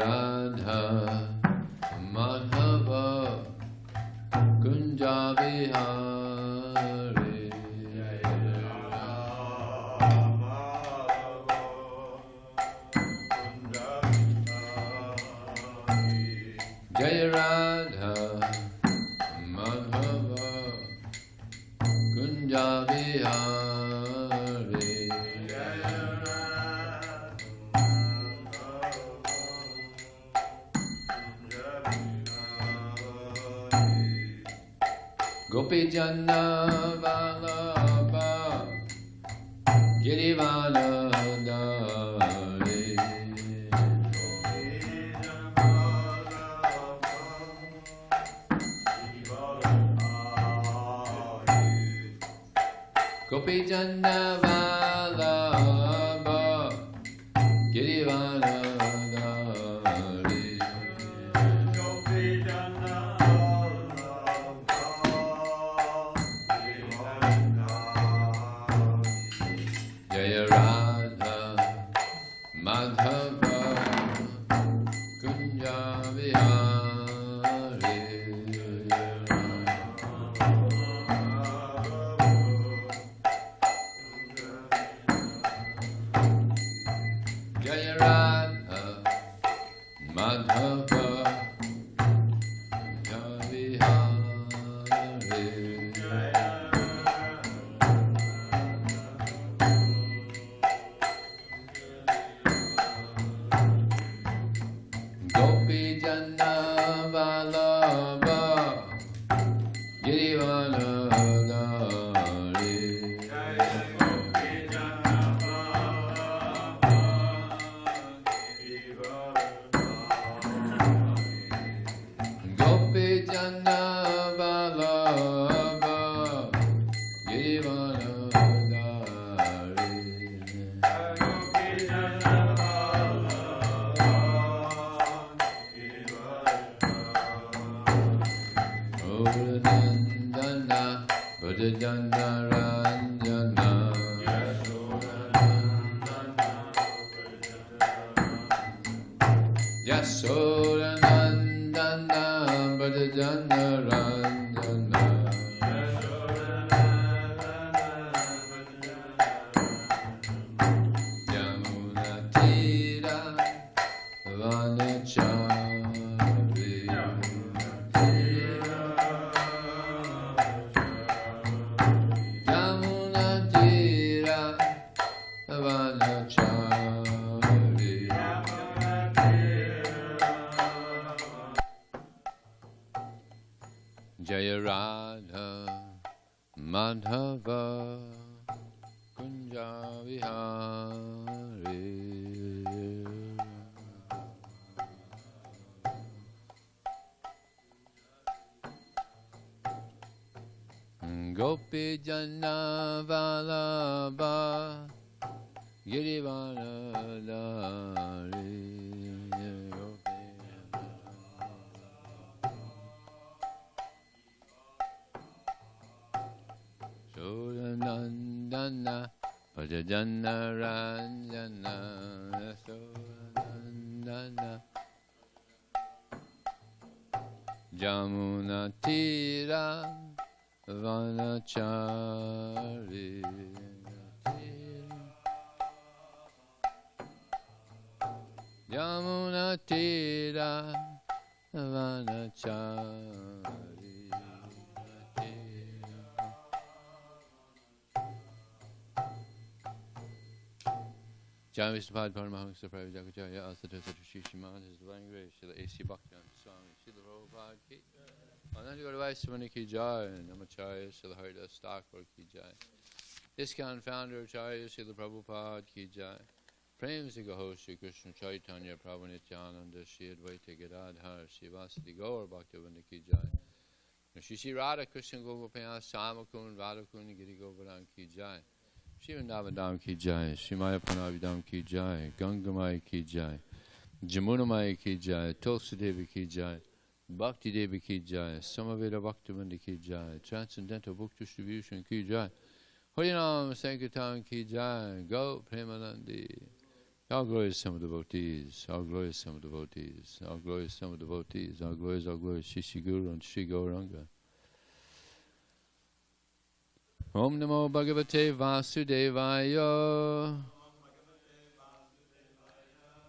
Radha Madhava Kunja Vihari Jaya Radha Madhava Kunja Vihari Gopi Jana Vallabha Girivana Dari Gopi Jana Vallabha Girivana Dari Gopi Jana Jaya Radha Madhava Kunja Vihari Jaya Radha Madhava Kunja Vihari Gopi Jana Vallabha Girivana Dari Gopi Jana Vallabha Girivana Dari Nandana Vajayana Ranjana Yasoda Nandana Vajayana Ranjana Yamuna Tira Vanachari Yamuna Tira Vanachari Jaya Radha Madhava Kunja Vihari Gopi Jana Vallabha Girivana Dari Nandana Vajayana Ranjana Nandana Jamuna Tira Vanachari Jamuna Tira Vanachari Jai Vishnupada Paramahamsa Prabhupada Asatasa Shishimad, His Divine Grace, Srila A.C. Bhaktivedanta Swami, Srila Prabhupada Ki, Ananda Gaura Vaisavani Ki Jai, Namacharya Srila Haridas Thakur Ki Jai, ISKCON Founder Acharya Srila Prabhupada Ki Jai, Prem Sigaho Shri Krishna Chaitanya Prabhu Nityananda Shri Advaita Gadadhar Shri Vasadi Gaur Bhaktivedanta Ki Jai, Shri Radha Krishna Gopapaya Samakun Radhakun Giri Govardhan Ki Jai, Shri Vrindavan Ki Jai, Shri Maya Pranavidam Ki Jai, Gangamai Ki Jai, Jamunamai Ki Jai, Tulsi Devi Ki Jai, Bhakti Devi Ki Jai, Samaveda Bhaktivinoda Ki Jai, Transcendental Book Distribution Ki Jai, Harinam Sankirtan Ki Jai, Go Premanandi, All glorious summer devotees, all glorious summer devotees, all glorious summer devotees, all glorious Shri Guru and Shri Gauranga. Om Namo Bhagavate Vasudevaya.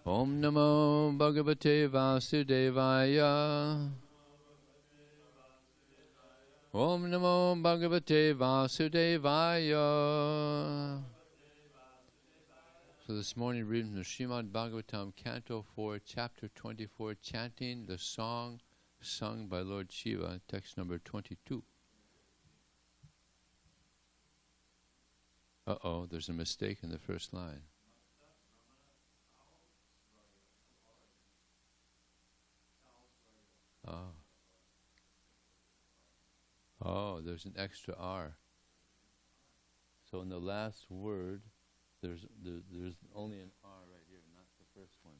Om Namo Bhagavate Vasudevaya. Om Namo Bhagavate Vasudevaya. So this morning reading from the Srimadbhagavatam, Canto 4, Chapter 24, chanting the song sung by Lord Shiva, text number 22. Uh-oh, there's a mistake in the first line. Oh, there's an extra R. So in the last word, there's only an R right here, not the first one.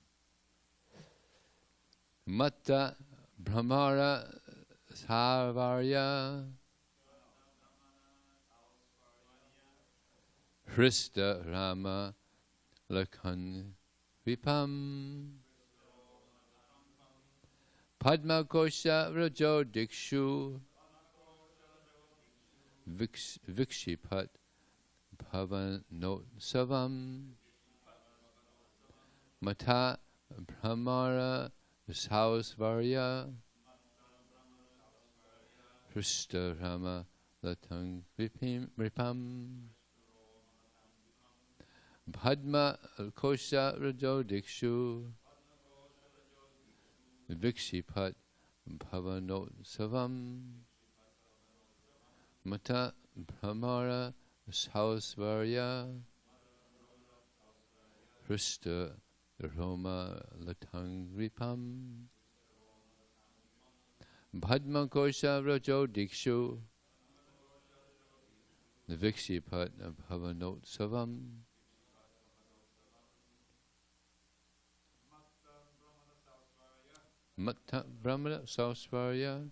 Matta Brahmara Savarya Hrista Rama Lakhan Vipam Padma Kosha Rajo Dikshu Vikshipat Bhavanotsavam Mata Brahmara Sausvarya Hrista Rama Latang Ripam Padma Kosha Rajo Dikshu Vikshipat Bhavanotsavam Mata Brahmara Sausvarya Hrista Roma Latang Ripam Padma Kosha Rajo Dikshu Vikshipat Bhavanotsavam Matta Brahmana Sausvarya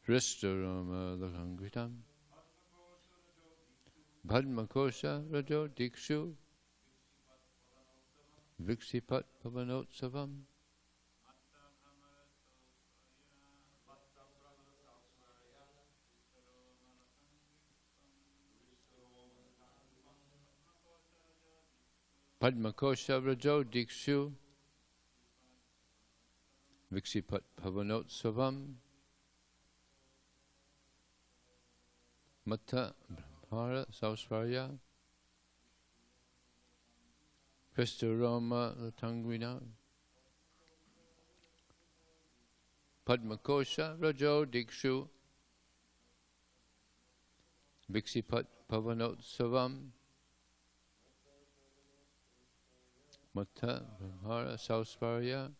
Hrista Roma Latang Ripam Padma Kosha Rajo Dikshu Vikshipat Bhavanotsavam Padma Kosha Rajo Dikshu Vikshipat Bhavanotsavam Matta Brahmara Sausvarya Hrista Roma Latangvina Padma Kosha Rajo Dikshu Vikshipat Bhavanotsavam Matta Brahmara Sausvarya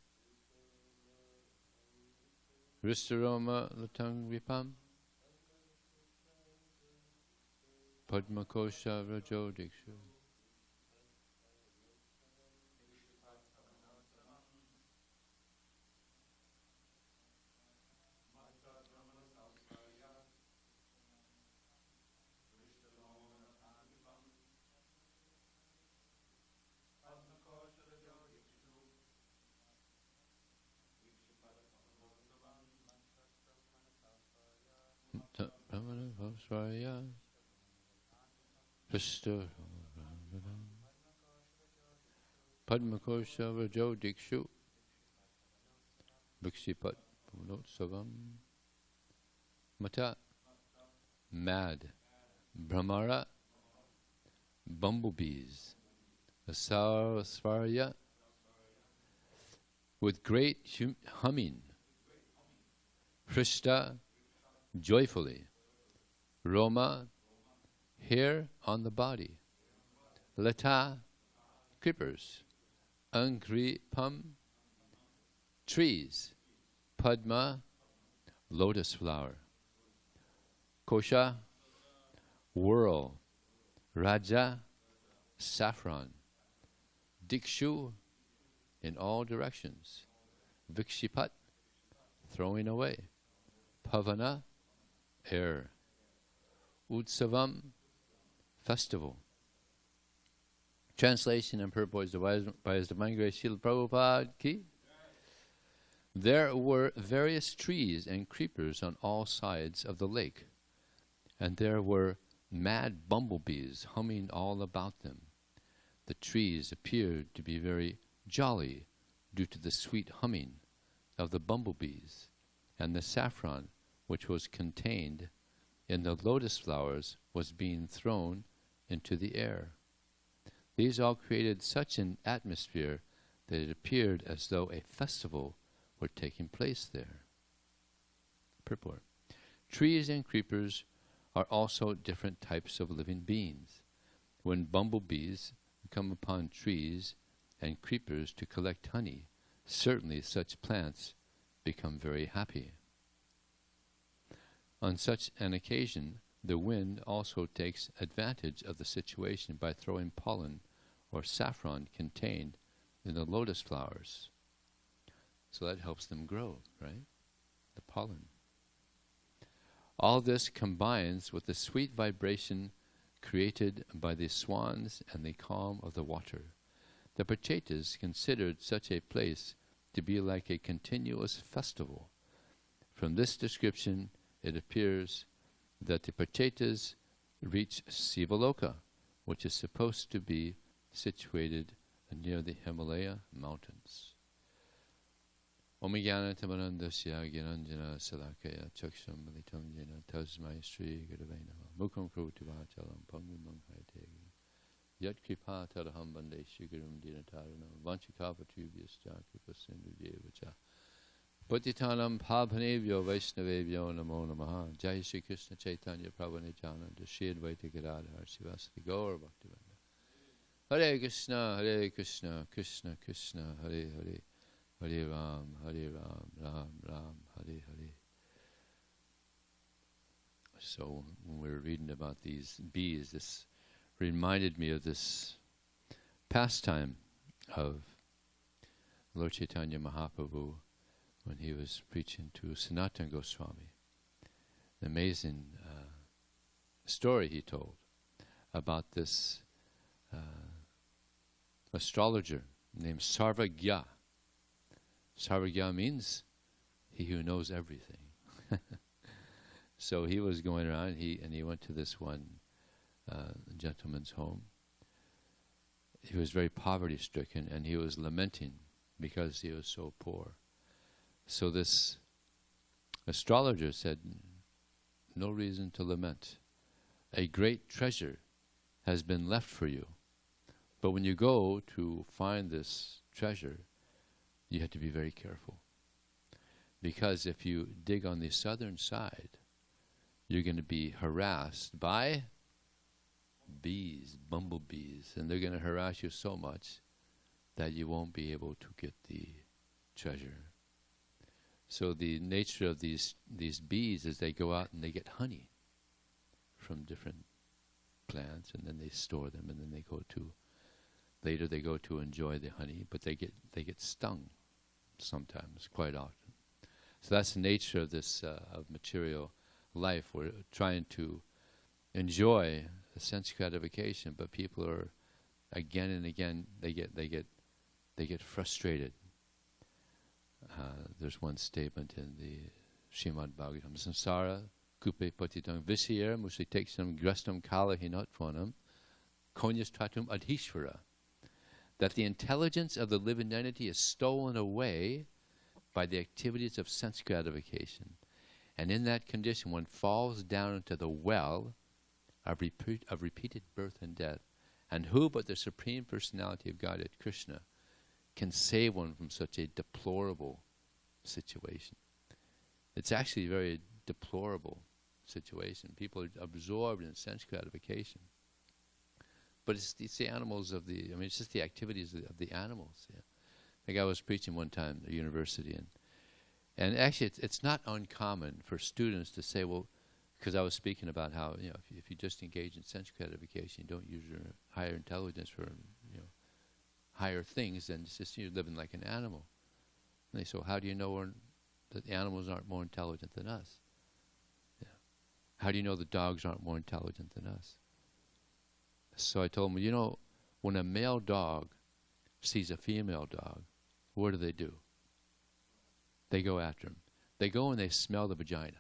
Hrista Roma Latangvipam Padma Kosha Rajo Dikshu Brahmana Sausvarya Hrista Padma Kosha Rajo Dikshu Vikshipat Bhavanotsavam Mata Mad Brahmara Bumblebees Sausvarya with great humming Hrista joyfully Roma hair on the body Lata creepers Angri Pam trees Padma lotus flower Kosha whirl Raja saffron Dikshu in all directions Vikshipat throwing away Pavana air Utsavam festival Translation and purport by His Divine Grace Srila Prabhupada ki. There were various trees and creepers on all sides of the lake, and there were mad bumblebees humming all about them. The trees appeared to be very jolly due to the sweet humming of the bumblebees, and the saffron which was contained in the lotus flowers was being thrown into the air. These all created such an atmosphere that it appeared as though a festival were taking place there. Purport. Trees and creepers are also different types of living beings. When bumblebees come upon trees and creepers to collect honey, certainly such plants become very happy. On such an occasion, the wind also takes advantage of the situation by throwing pollen or saffron contained in the lotus flowers. So that helps them grow, right? The pollen. All this combines with the sweet vibration created by the swans and the calm of the water. The Prachetas considered such a place to be like a continuous festival. From this description, it appears that the Prachetas reach Sivaloka, which is supposed to be situated near the Himalaya mountains. Om Jnana Tamarandasya Gyananjana Salakaya Chaksham Militam Jena Tasmai Sri Gurave Namah Mukham Kruti Vachalam Pangum Manghayate Yat Kripa Taraham Bande Shigurum Dinatarana Vanchikapatubhyascha Kripasindujevacha Patitanam Pabhanevyo Vaishnavevyo Namo Namaha Jai Shri Krishna Chaitanya Prabhu Nityananda Shri Advaita Gadadhar Sivasati Gaur Bhaktivinoda Hare Krishna Krishna Krishna Hare Hare Hare Ram, Ram Ram, Hare Hare. So when we were reading about these bees, this reminded me of this pastime of Lord Chaitanya Mahaprabhu when he was preaching to Sanatana Goswami. An amazing story he told about this astrologer named Sarvagya. Sarvagya means he who knows everything. So he was going around, he went to this one gentleman's home. He was very poverty-stricken, and he was lamenting because he was so poor. So this astrologer said, no reason to lament. A great treasure has been left for you. But when you go to find this treasure, you have to be very careful. Because if you dig on the southern side, you're going to be harassed by bees, bumblebees, and they're going to harass you so much that you won't be able to get the treasure. So the nature of these bees is they go out and they get honey from different plants, and then they store them, and then they go to enjoy the honey, but they get stung sometimes, quite often. So that's the nature of this of material life. We're trying to enjoy the sense gratification, but people are again and again they get frustrated. There's one statement in the srimadbhagavatam: samsara kupe patitang vishyar musiteksham grastam kala hinatvanam konyas tatum adhishvara. That the intelligence of the living entity is stolen away by the activities of sense gratification. And in that condition, one falls down into the well of repeated birth and death. And who but the Supreme Personality of Godhead, Krishna, can save one from such a deplorable situation? It's actually a very deplorable situation. People are absorbed in sense gratification. But it's the animals it's just the activities of the animals. Yeah. Like I was preaching one time at a university, and actually it's not uncommon for students to say, well, because I was speaking about how, if you just engage in sense gratification, you don't use your higher intelligence for, higher things, then it's just you're living like an animal. And they say, well, how do you know that the animals aren't more intelligent than us? Yeah. How do you know the dogs aren't more intelligent than us? So I told him, when a male dog sees a female dog, what do? They go after him. They go and they smell the vagina.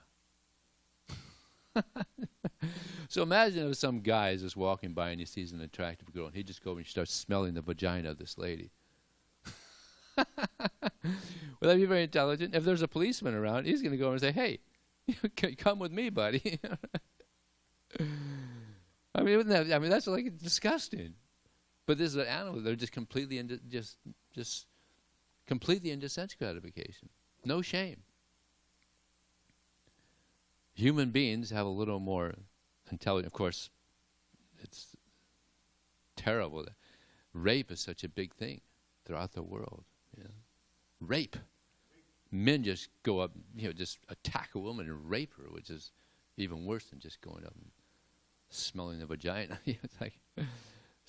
So imagine if some guy is just walking by and he sees an attractive girl and he just goes and starts smelling the vagina of this lady. Would that be very intelligent? If there's a policeman around, he's going to go and say, hey, come with me, buddy. I mean, that's like disgusting. But this is an animal. They're just completely into just completely into sense gratification. No shame. Human beings have a little more intelligence. Of course, it's terrible. Rape is such a big thing throughout the world. You know? Rape. Men just go up, just attack a woman and rape her, which is even worse than just going up and smelling the vagina. It's like,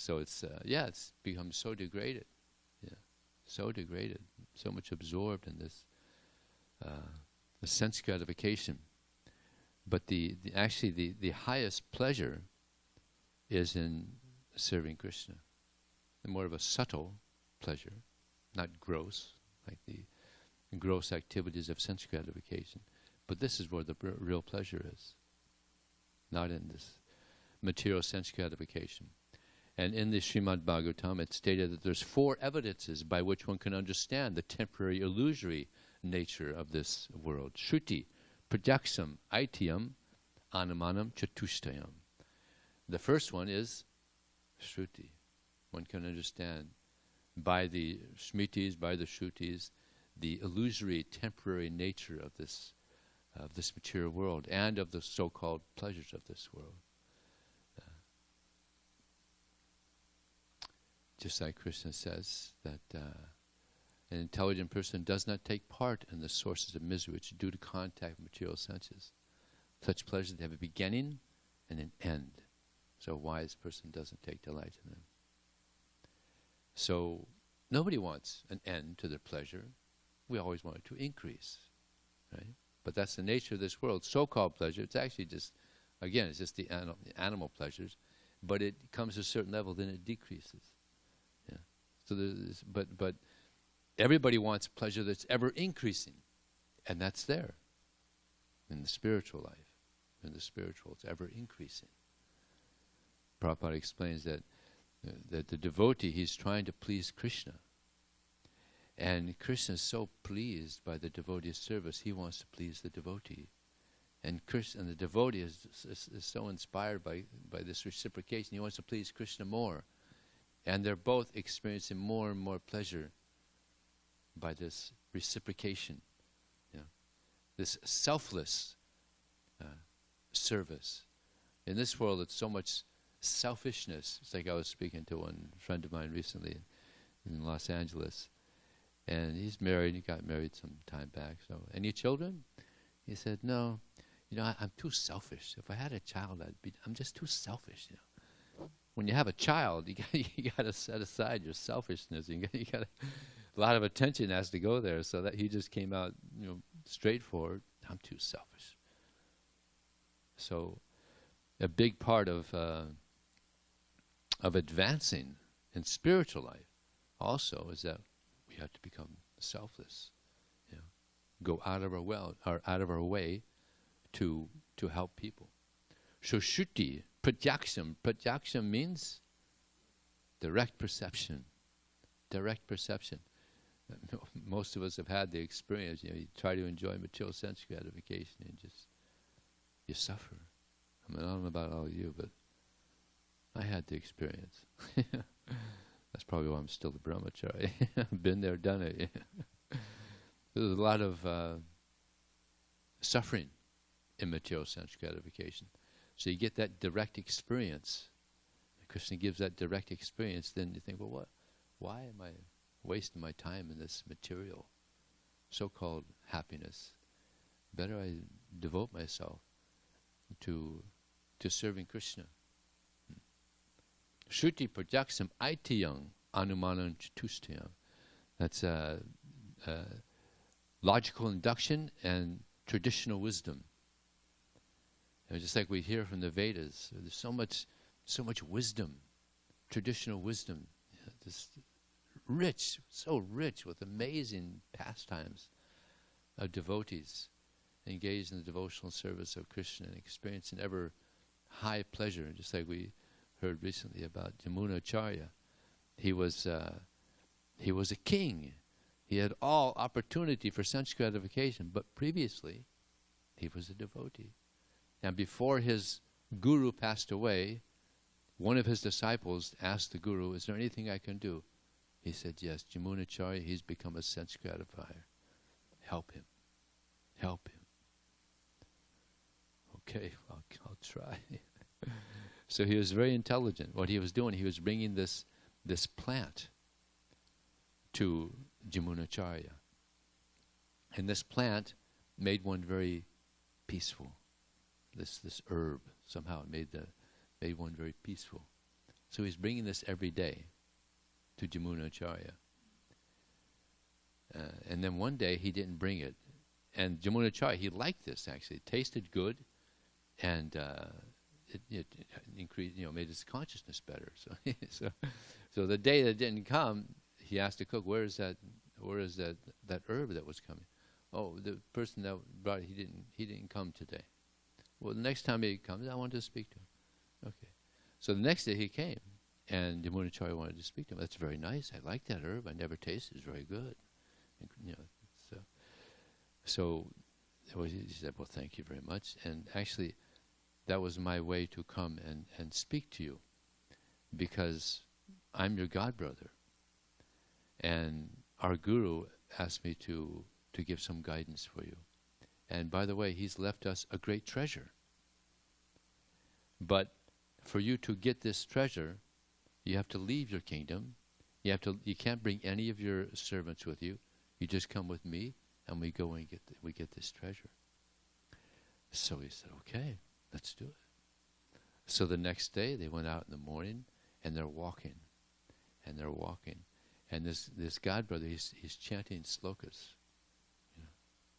so it's it's become so degraded. Yeah, so degraded, so much absorbed in this the sense gratification. But the highest pleasure is in serving Krishna. And more of a subtle pleasure, not gross, like the gross activities of sense gratification. But this is where the real pleasure is, not in this material sense gratification. And in the srimadbhagavatam, it's stated that there's 4 evidences by which one can understand the temporary, illusory nature of this world. Shruti, prajaksam, aitiyam, anumanam, chatushtayam. The first one is shruti. One can understand by the smritis, by the shrutis, the illusory, temporary nature of this material world and of the so-called pleasures of this world. Just like Krishna says that an intelligent person does not take part in the sources of misery which are due to contact with material senses. Such pleasures have a beginning and an end. So a wise person doesn't take delight in them. So nobody wants an end to their pleasure. We always want it to increase, right? But that's the nature of this world. So-called pleasure, it's actually just, again, it's just the animal pleasures, but it comes to a certain level, then it decreases. Yeah. So there's, but everybody wants pleasure that's ever increasing, and that's there in the spiritual life. In the spiritual, it's ever increasing. Prabhupada explains that the devotee, he's trying to please Krishna. And Krishna is so pleased by the devotee's service, he wants to please the devotee. And the devotee is so inspired by this reciprocation, he wants to please Krishna more. And they're both experiencing more and more pleasure by this reciprocation, this selfless service. In this world, it's so much selfishness. It's like I was speaking to one friend of mine recently in Los Angeles, and he's married. He got married some time back. So, any children? He said, no. I'm too selfish. If I had a child, I'm just too selfish. When you have a child, you got to set aside your selfishness. You got a lot of attention has to go there. So that he just came out, straightforward. I'm too selfish. So, a big part of advancing in spiritual life also is that we have to become selfless. Go out of our way to help people. So shuti, pratyaksham means direct perception. Direct perception. Most of us have had the experience. You try to enjoy material sense gratification and you suffer. I don't know about all of you, but I had the experience. That's probably why I'm still a brahmachari. Been there, done it. There's a lot of suffering in material sense gratification. So you get that direct experience. Krishna gives that direct experience, then you think, well, why am I wasting my time in this material, so-called happiness? Better I devote myself to serving Krishna. Shruti prajaksam aitiyam anumanam chatushtayam. That's logical induction and traditional wisdom. Just like we hear from the Vedas, there's so much wisdom traditional wisdom, this rich, so rich with amazing pastimes of devotees engaged in the devotional service of Krishna and experiencing ever high pleasure, just like we heard recently about Yamunacharya. He was a king. He had all opportunity for sense gratification, but previously he was a devotee. And before his guru passed away, one of his disciples asked the guru, "Is there anything I can do?" He said, "Yes, Yamunacharya, he's become a sense gratifier. Help him. Help him." Okay, I'll try. So he was very intelligent. What he was doing, he was bringing this plant to Yamunacharya. And this plant made one very peaceful. This herb somehow made one very peaceful. So he's bringing this every day to Yamunacharya. And then one day he didn't bring it. And Yamunacharya, he liked this actually. It tasted good, and it increased, made his consciousness better. So the day that didn't come, he asked the cook, where is that herb that was coming? Oh, the person that brought it, he didn't come today. Well, the next time he comes, I want to speak to him. Okay. So the next day he came, and Yamunacharya wanted to speak to him. That's very nice. I like that herb. I never tasted it. It's very good. And, so he said, well, thank you very much. And actually, that was my way to come and speak to you, because I'm your godbrother. And our guru asked me to give some guidance for you. And by the way, he's left us a great treasure. But for you to get this treasure, you have to leave your kingdom. You can't bring any of your servants with you. You just come with me, and we go and we get this treasure. So he said, okay, let's do it. So the next day they went out in the morning, and they're walking. And this godbrother, he's chanting slokas.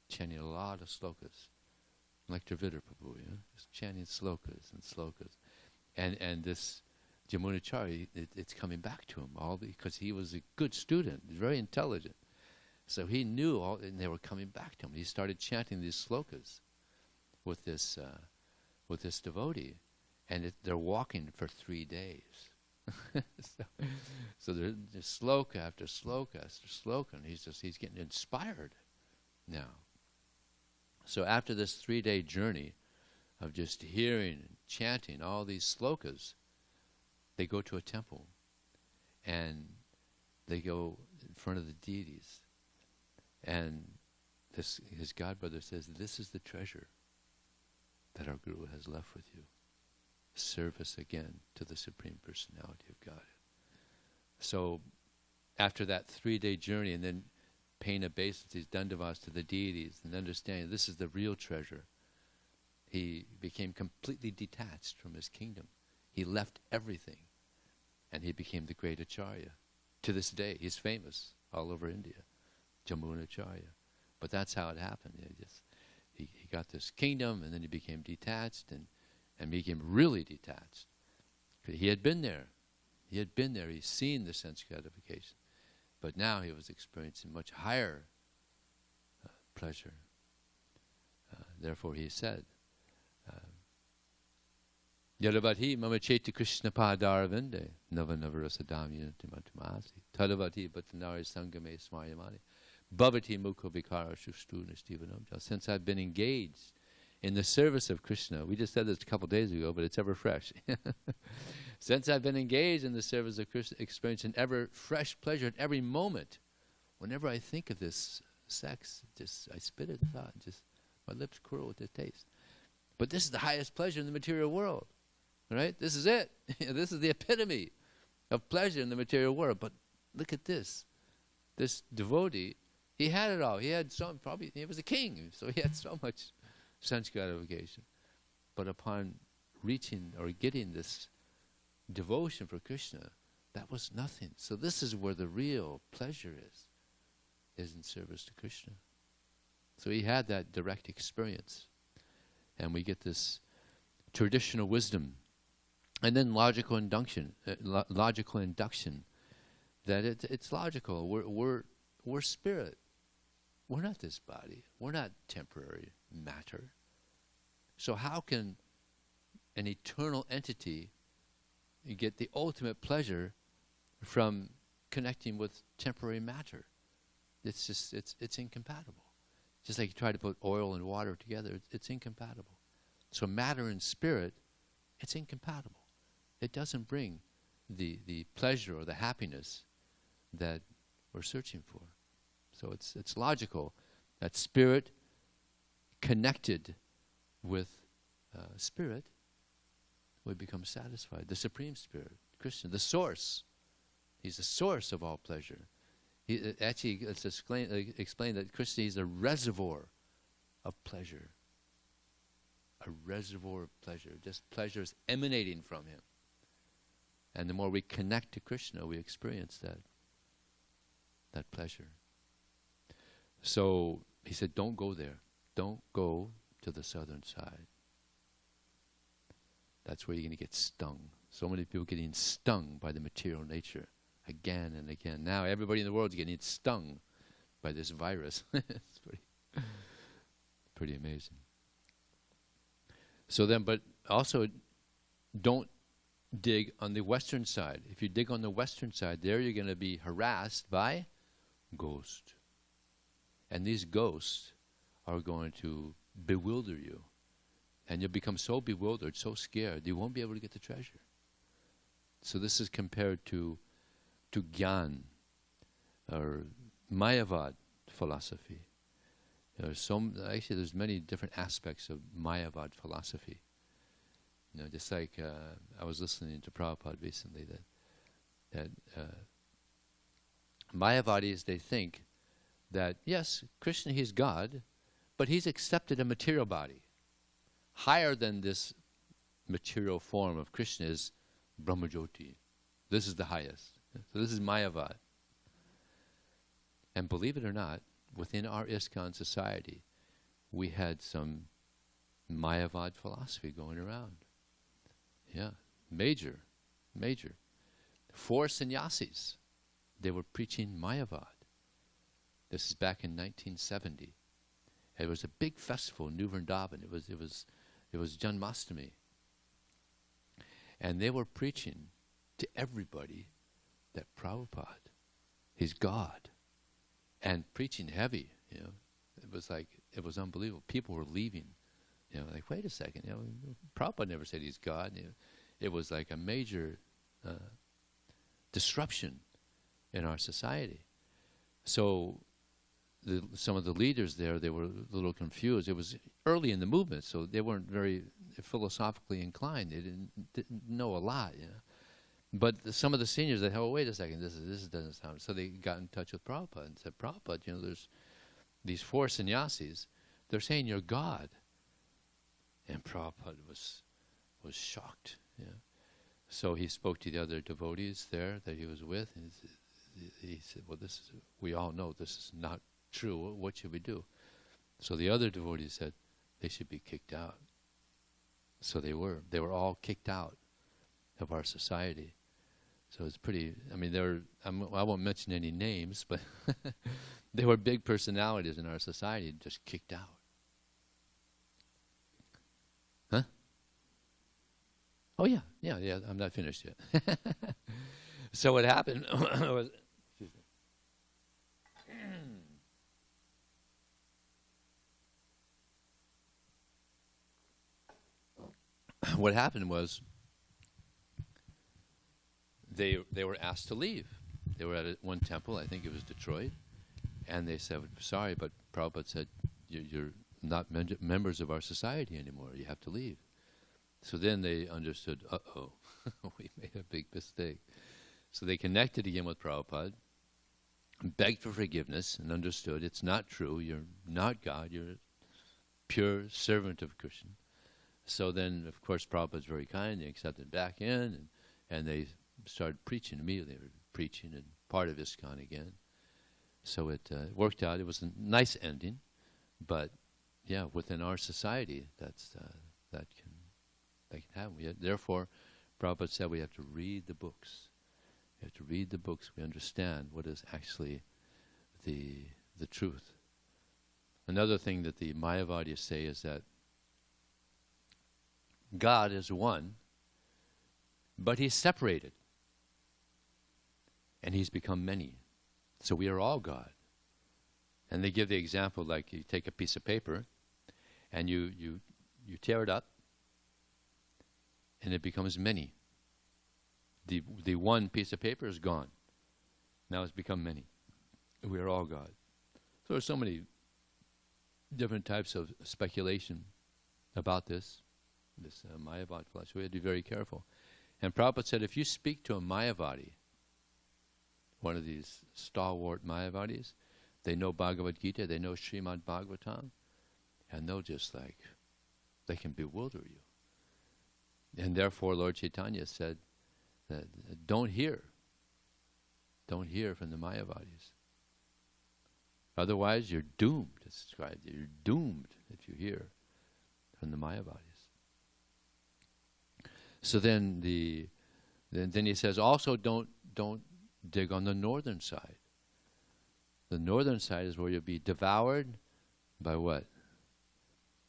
Chanting a lot of slokas. Like Dravida Prabhu, just chanting slokas and slokas. And this Yamunacharya, it's coming back to him, all because he was a good student, very intelligent. So he knew all, and they were coming back to him. He started chanting these slokas with this devotee, and they're walking for 3 days. so there's sloka after sloka after sloka, and he's getting inspired now. So after this 3-day journey of just hearing and chanting all these slokas, they go to a temple, and they go in front of the deities. And his godbrother says, this is the treasure that our Guru has left with you. Service again to the Supreme Personality of Godhead. So after that 3-day journey, and then paying obeisances, dandavas to the deities, and understanding this is the real treasure, he became completely detached from his kingdom. He left everything, and he became the great Acharya. To this day, he's famous all over India, Yamunacharya. But that's how it happened. He got this kingdom, and then he became detached, and became really detached. He had been there. He's seen the sense gratification. But now he was experiencing much higher pleasure. Therefore he said, Yadavati mama cheti Krishna padaravinda nava navarasadam yunatimatamasi tadavati bhatanari sangame smayamani bhavati mukha vikara shustu nistivanam. Since I've been engaged in the service of Krishna, we just said this a couple of days ago, but it's ever fresh. Since I've been engaged in the service of Krishna, experiencing ever fresh pleasure at every moment, whenever I think of this sex, I spit it out, my lips curl with the taste. But this is the highest pleasure in the material world, right? This is it. This is the epitome of pleasure in the material world. But look at this. This devotee, he had it all. He was a king, so he had so much sense gratification. But upon reaching or getting this devotion for Krishna, that was nothing. So this is where the real pleasure is in service to Krishna. So he had that direct experience. And we get this traditional wisdom And then logical induction, that it's logical. We're spirit. We're not this body. We're not temporary matter. So how can an eternal entity get the ultimate pleasure from connecting with temporary matter? It's just, it's incompatible. Just like you try to put oil and water together, it's incompatible. So matter and spirit, it's incompatible. It doesn't bring the pleasure or the happiness that we're searching for. So it's logical that spirit connected with spirit would become satisfied. The Supreme Spirit, Krishna, the source. He's the source of all pleasure. Actually, let's explain that Krishna is a reservoir of pleasure. A reservoir of pleasure. Just pleasure is emanating from him. And the more we connect to Krishna, we experience that pleasure. So he said, don't go there. Don't go to the southern side. That's where you're going to get stung. So many people getting stung by the material nature again and again. Now everybody in the world is getting stung by this virus. It's pretty amazing. So then, but also don't dig on the western side. If you dig on the western side, there you're going to be harassed by ghosts. And these ghosts are going to bewilder you. And you'll become so bewildered, so scared, you won't be able to get the treasure. So this is compared to Gyan, or Mayavad philosophy. There's many different aspects of Mayavad philosophy. You know, just like I was listening to Prabhupada recently, that Mayavadis, they think that, yes, Krishna, he's God, but he's accepted a material body. Higher than this material form of Krishna is Brahmajyoti. This is the highest. So this is Mayavad. And believe it or not, within our ISKCON society, we had some Mayavad philosophy going around. Yeah, major. 4 sannyasis, they were preaching Mayavad. This is back in 1970. It was a big festival in New Vrindavan. It was Janmashtami. And they were preaching to everybody that Prabhupada, he's God. And preaching heavy, you know. It was unbelievable. People were leaving. You know, like, wait a second, you know, Prabhupada never said he's God. You know, it was like a major disruption in our society. So some of the leaders there, they were a little confused. It was early in the movement, so they weren't very philosophically inclined. They didn't know a lot, you know. But some of the seniors, they said, oh, wait a second, this doesn't sound. So they got in touch with Prabhupada and said, Prabhupada, you know, there's these 4 sannyasis. They're saying you're God. And Prabhupada was shocked. You know. So he spoke to the other devotees there that he was with, and he said, well, we all know this is not true. What should we do? So the other devotees said they should be kicked out. So they were all kicked out of our society. So it's pretty, I mean, I won't mention any names, but they were big personalities in our society just kicked out. Huh? Oh yeah, I'm not finished yet. So what happened was, excuse me. What happened was they were asked to leave. They were at one temple, I think it was Detroit, and they said, sorry, but Prabhupada said, you're not members of our society anymore. You have to leave. So then they understood, uh-oh, we made a big mistake. So they connected again with Prabhupada, begged for forgiveness, and understood it's not true. You're not God. You're a pure servant of Krishna. So then, of course, Prabhupada's very kind. They accepted back in, and they started preaching immediately. They were preaching and part of ISKCON again. So it worked out. It was a nice ending, but yeah, within our society, that can happen. Therefore, Prabhupada said we have to read the books. We have to read the books. We understand what is actually the truth. Another thing that the Mayavadis say is that God is one, but He's separated. And He's become many. So we are all God. And they give the example like you take a piece of paper and you tear it up and it becomes many. The one piece of paper is gone. Now it's become many. We are all God. So there's so many different types of speculation about this Mayavadi philosophy. We have to be very careful. And Prabhupada said, if you speak to a Mayavadi, one of these stalwart Mayavadis, they know Bhagavad Gita, they know srimadbhagavatam, and they'll just they can bewilder you. And therefore Lord Chaitanya said that don't hear from the Mayavadis. Otherwise you're doomed. It's described, you're doomed if you hear from the Mayavadis. So then then he says also don't dig on the northern side. The northern side is where you'll be devoured by what?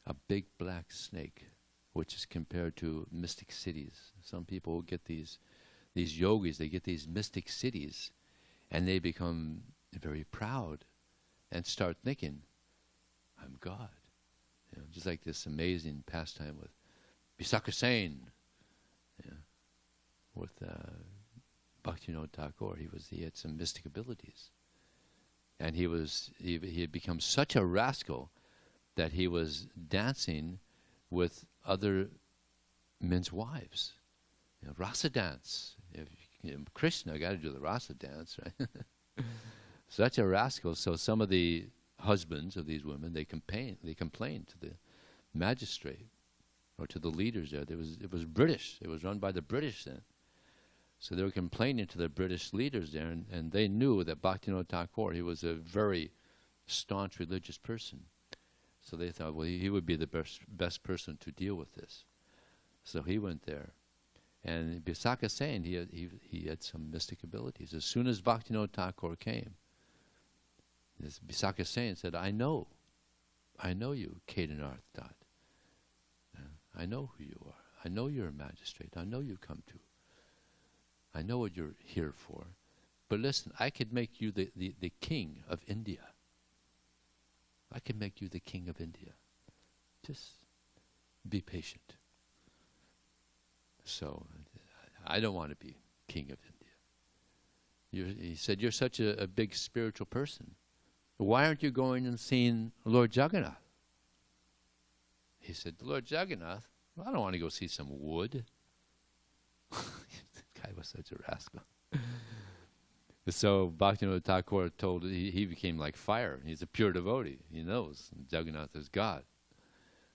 A big black snake, which is compared to mystic cities. Some people get these yogis, they get these mystic cities, and they become very proud and start thinking, I'm God. Just like this amazing pastime with Vijaya Dasa, with Bhaktivinoda Thakur. He had some mystic abilities. And he had become such a rascal that he was dancing with other men's wives. Rasa dance. Krishna got to do the rasa dance, right? Such a rascal. So some of the husbands of these women, they complained to the magistrate or to the leaders there. It was British. It was run by the British then. So they were complaining to the British leaders there, and they knew that Bhaktivinoda Thakur, he was a very staunch religious person. So they thought, well, he would be the best person to deal with this. So he went there. And Vijaya Dasa, he had some mystic abilities. As soon as Bhaktivinoda Thakur came, this Vijaya Dasa said, I know you, Kedarnath Dutt. I know who you are. I know you're a magistrate. I know you come to. I know what you're here for. But listen, I could make you the king of India. I could make you the king of India. Just be patient. So, I don't want to be king of India. He said, you're such a big spiritual person. Why aren't you going and seeing Lord Jagannath? He said, Lord Jagannath? Well, I don't want to go see some wood. The guy was such a rascal. So Bhaktivinoda Thakur told, he became like fire. He's a pure devotee. He knows Jagannath is God.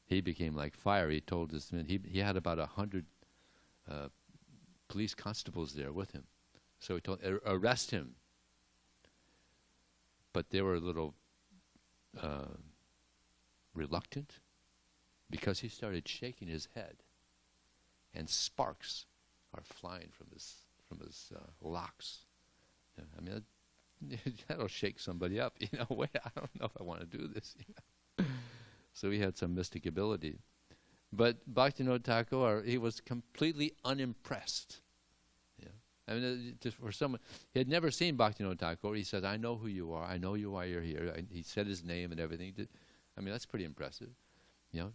He became like fire. He told this man, he had about 100 police constables there with him. So he told, arrest him. But they were a little reluctant because he started shaking his head, and sparks are flying from his locks. I mean, that'll shake somebody up. Wait, I don't know if I want to do this. So he had some mystic ability. But Bhaktivinoda Thakur, he was completely unimpressed. I mean, just for someone, he had never seen Bhaktivinoda Thakur. He says, I know who you are. I know you why you're here. He said his name and everything. I mean, that's pretty impressive.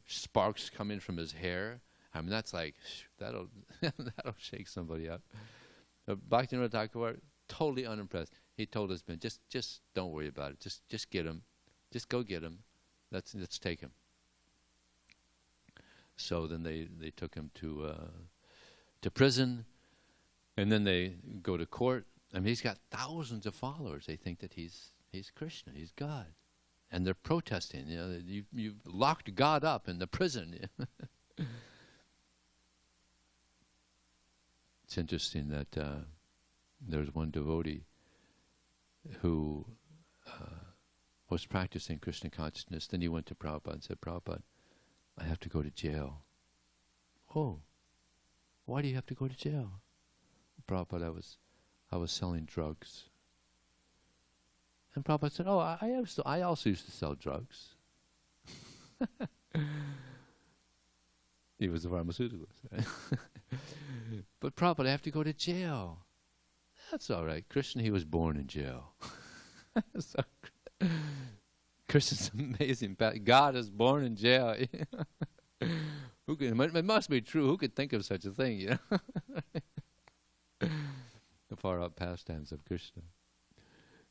Sparks coming from his hair. I mean, that's like, that'll shake somebody up. Bhaktivinoda Thakur, totally unimpressed. He told his men, just don't worry about it. Just get him. Just go get him. Let's take him. So then they took him to prison, and then they go to court. I mean, he's got thousands of followers. They think that he's Krishna, he's God, and they're protesting. You've locked God up in the prison. It's interesting that there's one devotee who was practicing Krishna consciousness. Then he went to Prabhupada and said, Prabhupada, I have to go to jail. Oh, Why do you have to go to jail? Prabhupada, I was selling drugs. And Prabhupada said, oh, I also used to sell drugs. He was a pharmaceuticalist. Right? But Prabhupada, I have to go to jail. That's all right. Krishna, he was born in jail. So, Krishna's amazing. God is born in jail. It must be true. Who could think of such a thing, you know? The far-out pastimes of Krishna.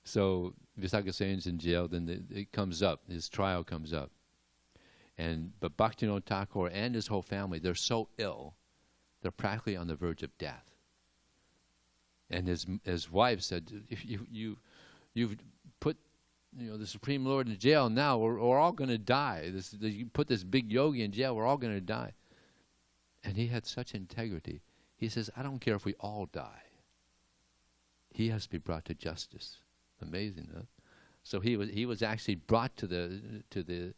So Visakhasena's in jail, then it comes up, his trial comes up. But Bhaktivinoda Thakur and his whole family, they're so ill, they're practically on the verge of death. And his wife said, if you've put the Supreme Lord in jail now, we're all going to die. You put this big yogi in jail, we're all going to die. And he had such integrity. He says, I don't care if we all die. He has to be brought to justice. Amazing, huh? So he was actually brought to the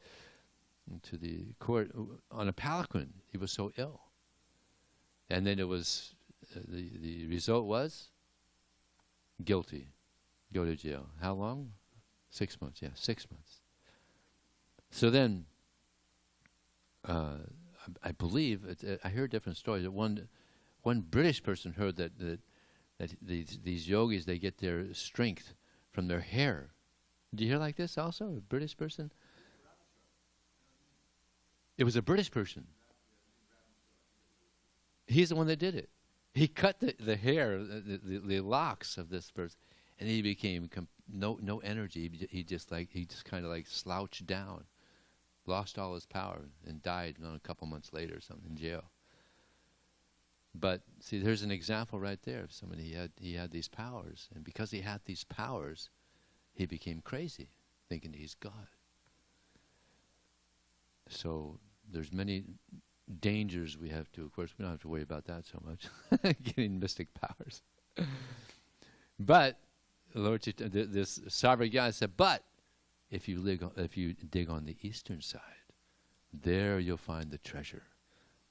court on a palanquin. He was so ill. And then it was, the result was guilty. Go to jail. How long? 6 months, yeah, 6 months. So then, I believe, I heard different stories. That one British person heard that these yogis, they get their strength from their hair. Do you hear like this also? A British person? It was a British person. He's the one that did it. He cut the hair, the locks of this person, and he became no energy. He just kind of like slouched down, lost all his power, and died a couple months later or something in jail. But see, there's an example right there of somebody he had these powers, and because he had these powers, he became crazy, thinking he's God. So there's many dangers we have to. Of course, we don't have to worry about that so much, getting mystic powers. But Lord, this sovereign God said, but if you dig on the eastern side, there you'll find the treasure.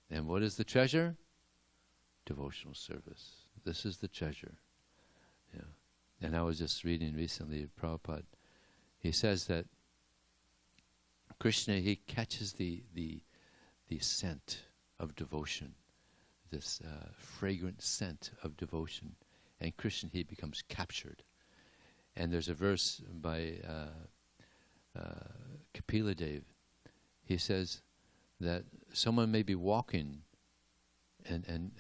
And what is the treasure? Devotional service. This is the treasure. Yeah. And I was just reading recently Prabhupada. He says that Krishna, he catches the scent of devotion, this fragrant scent of devotion, and Krishna, he becomes captured. And there's a verse by Kapila Dev. He says that someone may be walking and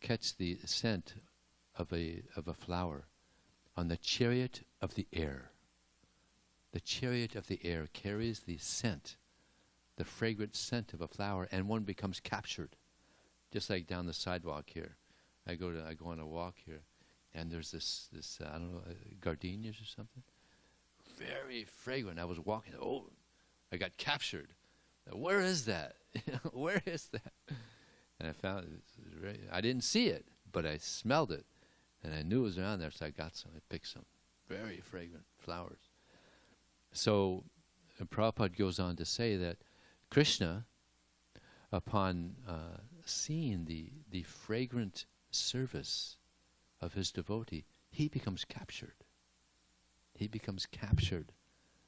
catch the scent of a flower on the chariot of the air. The chariot of the air carries the scent, the fragrant scent of a flower, and one becomes captured. Just like down the sidewalk here. I go on a walk here, and there's this I don't know, gardenias or something. Very fragrant. I was walking, I got captured. Where is that? Where is that? And I found it. I didn't see it, but I smelled it, and I knew it was around there, so I got some. I picked some very fragrant flowers. So Prabhupada goes on to say that Krishna, upon seeing the fragrant service of his devotee, he becomes captured. He becomes captured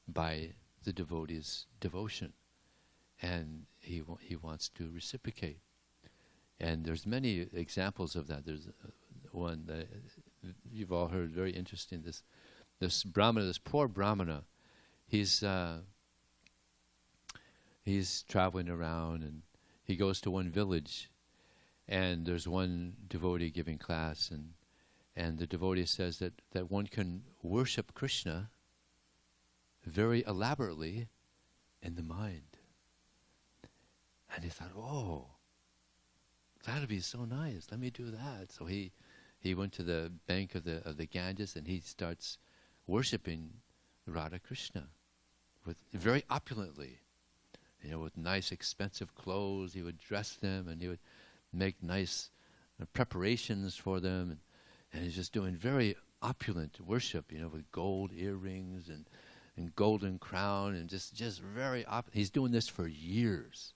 by the devotee's devotion, and he wants to reciprocate. And there's many examples of that. There's one that you've all heard, very interesting. This brahmana, this poor brahmana, he's traveling around, and he goes to one village, and there's one devotee giving class, and the devotee says that one can worship Krishna very elaborately in the mind. And he thought, that'd be so nice. Let me do that. So he went to the bank of the Ganges, and he starts worshiping Radha Krishna very opulently. With nice, expensive clothes. He would dress them, and he would make nice preparations for them, and he's just doing very opulent worship, with gold earrings and golden crown, and just very opulent. He's doing this for years.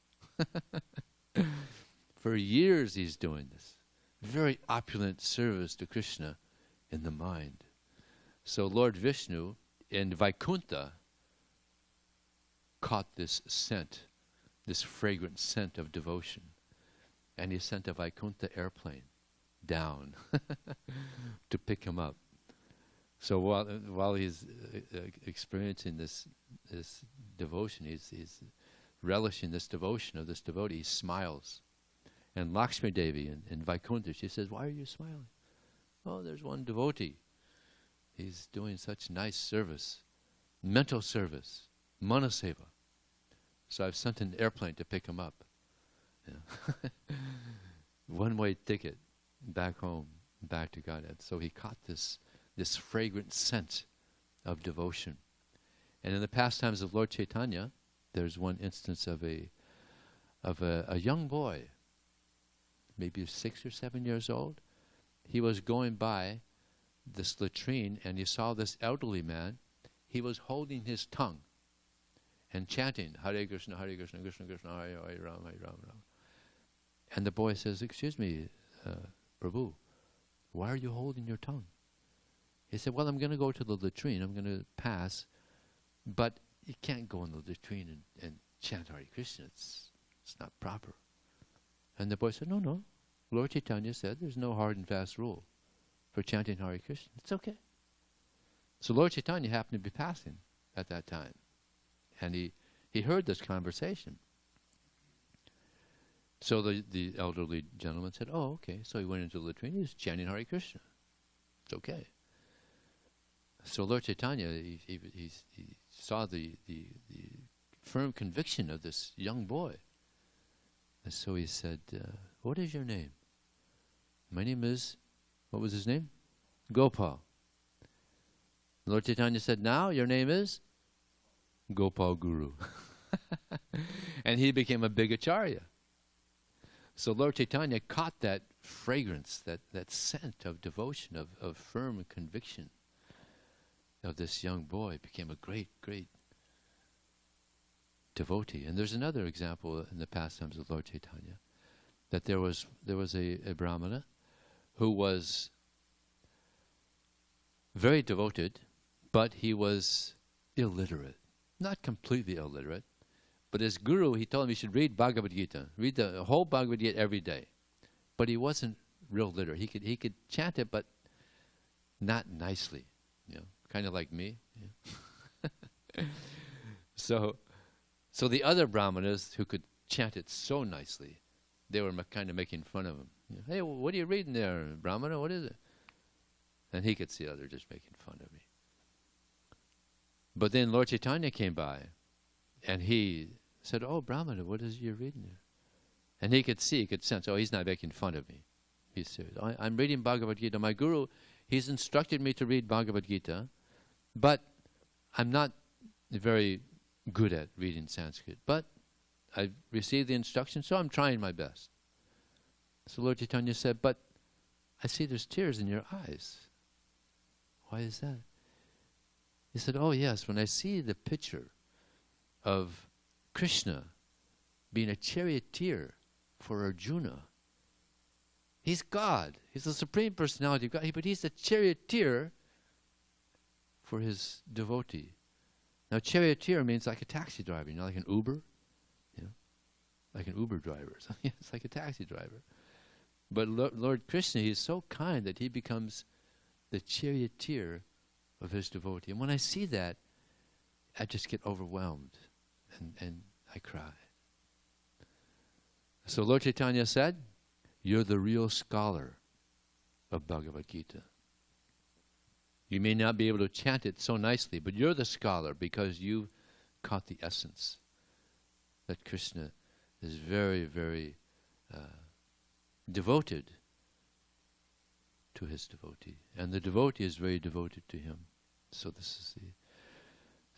For years he's doing this. Very opulent service to Krishna in the mind. So Lord Vishnu in Vaikuntha caught this scent, this fragrant scent of devotion. And he sent a Vaikuntha airplane down to pick him up. So while he's experiencing this devotion, he's relishing this devotion of this devotee, he smiles. And Lakshmi Devi in Vaikuntha, she says, "Why are you smiling?" "Oh, there's one devotee. He's doing such nice service, mental service, manaseva. So I've sent an airplane to pick him up." Yeah. One-way ticket back home, back to Godhead. So he caught this fragrant scent of devotion. And in the pastimes of Lord Chaitanya, there's one instance of a young boy, maybe 6 or 7 years old. He was going by this latrine and he saw this elderly man. He was holding his tongue and chanting Hare Krishna, Krishna Krishna, Hare Hare, Ram, Hare Ram, Ram. And the boy says, "Excuse me, Prabhu, why are you holding your tongue?" He said, "Well, I'm going to go to the latrine. I'm going to pass, but you can't go in the latrine and chant Hare Krishna. It's not proper." And the boy said, No. Lord Chaitanya said there's no hard and fast rule for chanting Hare Krishna. It's okay." So Lord Chaitanya happened to be passing at that time. And he heard this conversation. So the elderly gentleman said, "Oh, okay." So he went into the latrine. He was chanting Hare Krishna. It's okay. So Lord Chaitanya, he saw the firm conviction of this young boy. And so he said, "What is your name?" "My name is," what was his name? "Gopal." Lord Chaitanya said, "Now your name is?" "Gopal Guru." And he became a big acharya. So Lord Chaitanya caught that fragrance, that scent of devotion, of firm conviction of this young boy, became a great, great devotee. And there's another example in the pastimes of Lord Chaitanya, that there was a brahmana who was very devoted, but he was illiterate. Not completely illiterate, but his guru, he told him he should read Bhagavad Gita, read the whole Bhagavad Gita every day. But he wasn't real literate. He could chant it, but not nicely, kind of like me. Yeah. So the other brahmanas who could chant it so nicely, they were kind of making fun of him. "Hey, what are you reading there, brahmana? What is it?" And he could see, they're just making fun of me. But then Lord Chaitanya came by, and he said, "Oh, brahmana, what is you reading there?" And he could sense, oh, he's not making fun of me. He's serious. "I'm reading Bhagavad Gita. My guru, he's instructed me to read Bhagavad Gita, but I'm not very good at reading Sanskrit. But I've received the instruction, so I'm trying my best." So Lord Chaitanya said, "But I see there's tears in your eyes. Why is that?" He said, "Oh yes, when I see the picture of Krishna being a charioteer for Arjuna, he's God. He's the Supreme Personality of God, but he's a charioteer for his devotee. Now, charioteer means like a taxi driver, like an Uber, like an Uber driver. So it's like a taxi driver. But Lord Krishna, he is so kind that he becomes the charioteer of his devotee. And when I see that, I just get overwhelmed and I cry. So Lord Chaitanya said, "You're the real scholar of Bhagavad Gita. You may not be able to chant it so nicely, but you're the scholar because you caught the essence that Krishna is very, very devoted to his devotee, and the devotee is very devoted to him. So this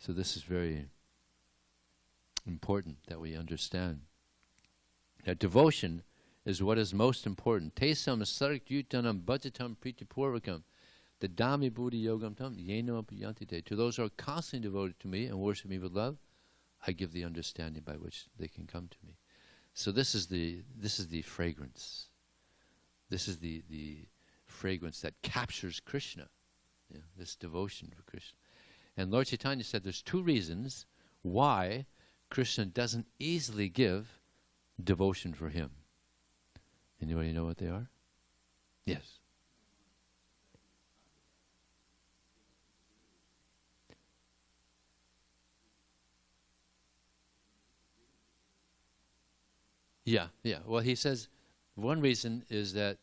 is very important that we understand that devotion is what is most important. Tesam sargyutanam bhajatam pritipurvakam dadami buddhi yogam tam yenam apayantite. To those who are constantly devoted to me and worship me with love, I give the understanding by which they can come to me. So this is the fragrance. This is the fragrance that captures Krishna. This devotion for Krishna. And Lord Chaitanya said there's two reasons why Krishna doesn't easily give devotion for him. Anybody know what they are? Yes. Yeah. Well, he says one reason is that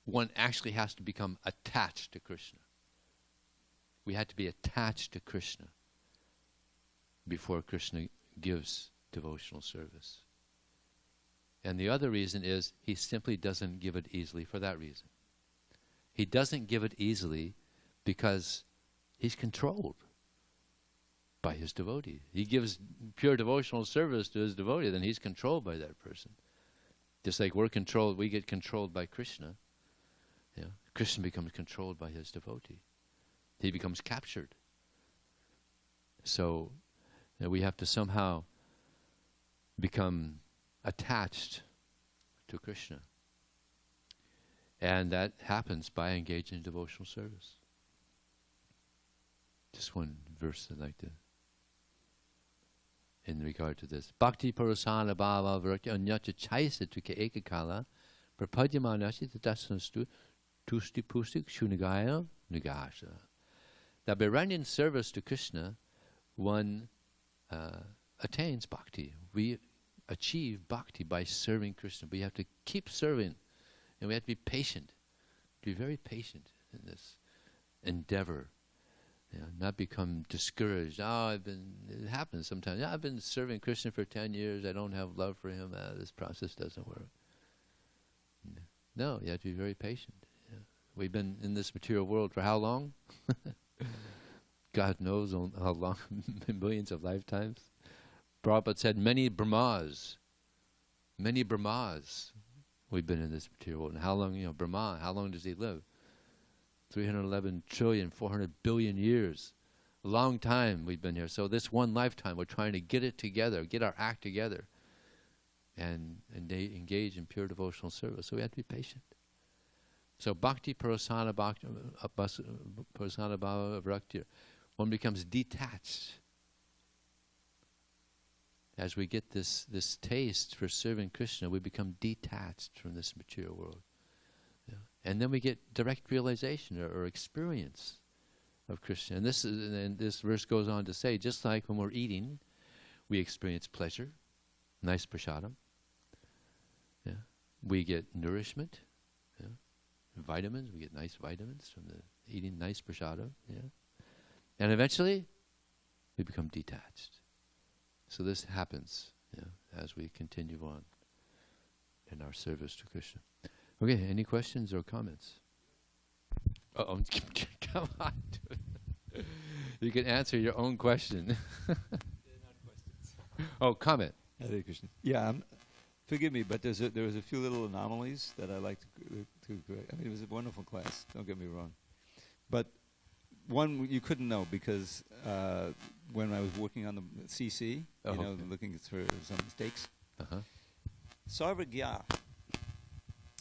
one actually has to become attached to Krishna. We had to be attached to Krishna before Krishna gives devotional service. And the other reason is he simply doesn't give it easily for that reason. He doesn't give it easily because he's controlled by his devotee. He gives pure devotional service to his devotee, then he's controlled by that person. Just like we get controlled by Krishna. Krishna becomes controlled by his devotee. He becomes captured. So we have to somehow become attached to Krishna. And that happens by engaging in devotional service. Just one verse I'd like to, in regard to this. Bhakti parasana bhava vrakti anyacha chaisatuke ekakala prapadyamanasi tatasastu tusti pustik shunagaya nagasha. That by rendering service to Krishna, one attains bhakti. We achieve bhakti by serving Krishna. We have to keep serving, and we have to be patient. To be very patient in this endeavor. Not become discouraged. It happens sometimes. I've been serving Krishna for 10 years. I don't have love for him. This process doesn't work. No, you have to be very patient. We've been in this material world for how long? God knows how long, millions of lifetimes. Prabhupada said many Brahmas we've been in this material world. And how long, Brahma, how long does he live? 311 trillion, 400 billion years. A long time we've been here. So this one lifetime, we're trying to get it together, get our act together, and engage in pure devotional service. So we have to be patient. So bhakti parasana bhava vrakti, one becomes detached. As we get this taste for serving Krishna, we become detached from this material world. And then we get direct realization or experience of Krishna. And this verse goes on to say, just like when we're eating, we experience pleasure, nice prasadam. We get nourishment, vitamins. We get nice vitamins from the eating nice prasadam. And eventually, we become detached. So this happens as we continue on in our service to Krishna. Okay, any questions or comments? Come on. You can answer your own question. They're not questions. Oh, comment. Hare Krishna. Yeah, forgive me, but there was a few little anomalies that I like to correct. I mean, it was a wonderful class, don't get me wrong. But one you couldn't know because when I was working on the CC, looking for some mistakes, Sarvagya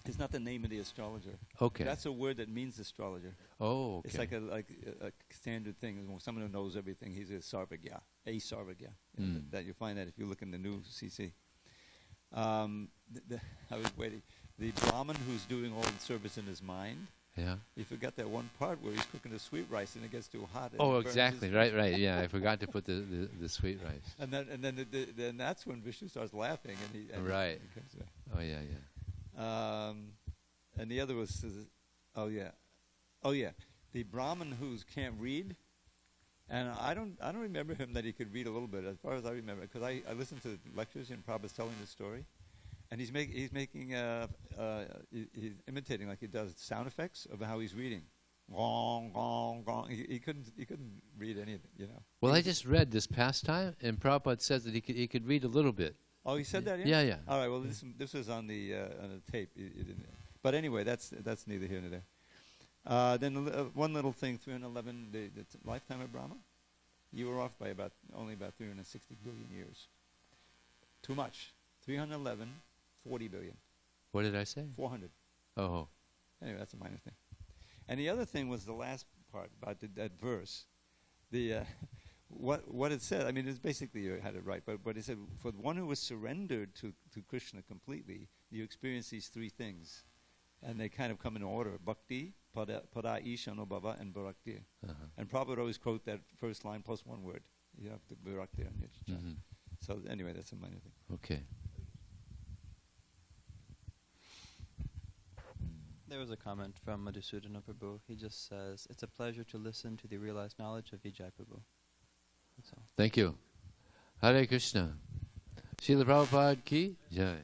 is not the name of the astrologer. Okay. That's a word that means astrologer. Oh, okay. It's like a standard thing. Someone who knows everything, he's a Sarvagya. That you find that if you look in the new CC. I was waiting. The Brahmin who's doing all the service in his mind, he forgot that one part where he's cooking the sweet rice and it gets too hot. Oh, exactly. Right. Yeah, I forgot to put the sweet rice. And then that's when Vishnu starts laughing. Right. Oh, yeah. And the other was, the Brahmin who can't read, and I don't remember him that he could read a little bit, as far as I remember, because I listened to lectures and Prabhupada's telling the story, and he's imitating like he does sound effects of how he's reading. Gong, gong, gong. He couldn't read anything, Well, I just read this past time, and Prabhupada says that he could read a little bit. Oh, he said that? Yeah. All right. Well, this was on the tape. He didn't. But anyway, that's neither here nor there. Then one little thing: 311, the lifetime of Brahma. You were off by only about 360 billion years. Too much. 311, 40 billion. What did I say? 400. Oh. Anyway, that's a minor thing. And the other thing was the last part about that verse. The what it said, I mean, it's basically you had it right, but it said, for the one who was surrendered to Krishna completely, you experience these three things. And they kind of come in order: bhakti, pada ishano bhava, and bharakti. And Prabhupada would always quote that first line plus one word. You have the bharakti on your chest. So anyway, that's a minor thing. Okay. There was a comment from Madhusudana Prabhu. He just says, it's a pleasure to listen to the realized knowledge of Vijay Prabhu. That's all. Thank you. Hare Krishna. Srila Prabhupada ki jai.